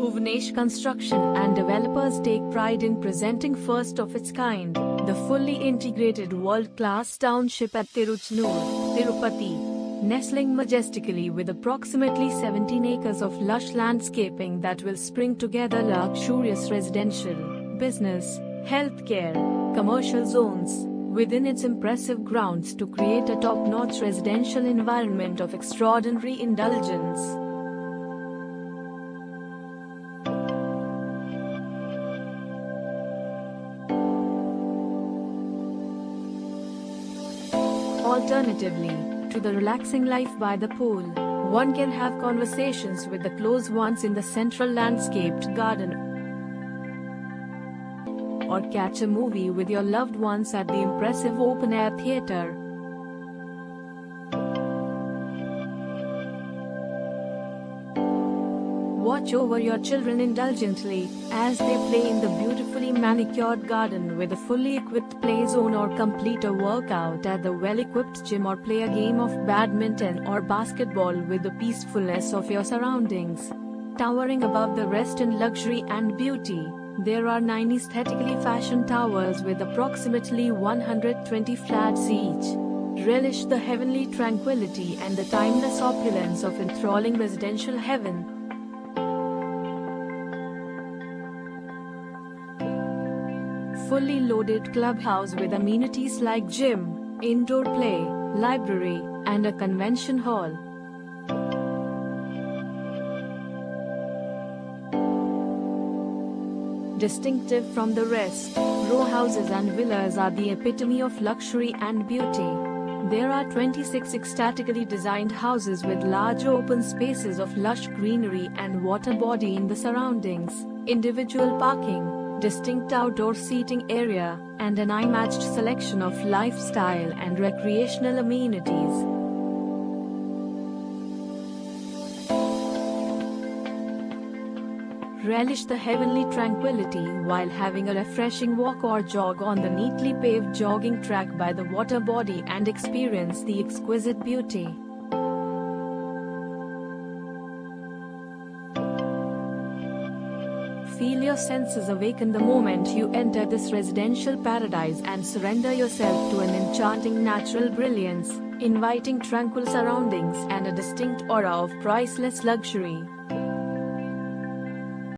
Bhuvanesh Construction and developers take pride in presenting first of its kind, the fully integrated world-class township at Tiruchenur, Tirupati. Nestling majestically with approximately 17 acres of lush landscaping that will spring together luxurious residential, business, healthcare, commercial zones within its impressive grounds to create a top-notch residential environment of extraordinary indulgence. Alternatively to the relaxing life by the pool, one can have conversations with the close ones in the central landscaped garden, or catch a movie with your loved ones at the impressive open-air theatre. Watch over your children indulgently as they play in the beautifully manicured garden with a fully equipped play zone, or complete a workout at the well-equipped gym, or play a game of badminton or basketball with the peacefulness of your surroundings. Towering above the rest in luxury and beauty, there are 9 aesthetically fashioned towers with approximately 120 flats each. Relish the heavenly tranquility and the timeless opulence of enthralling residential heaven. Fully loaded clubhouse with amenities like gym, indoor play, library, and a convention hall. Distinctive from the rest, row houses and villas are the epitome of luxury and beauty. There are 26 ecstatically designed houses with large open spaces of lush greenery and water body in the surroundings, individual parking, distinct outdoor seating area, and an eye-matched selection of lifestyle and recreational amenities. Relish the heavenly tranquility while having a refreshing walk or jog on the neatly paved jogging track by the water body and experience the exquisite beauty. Feel your senses awaken the moment you enter this residential paradise and surrender yourself to an enchanting natural brilliance, inviting tranquil surroundings and a distinct aura of priceless luxury.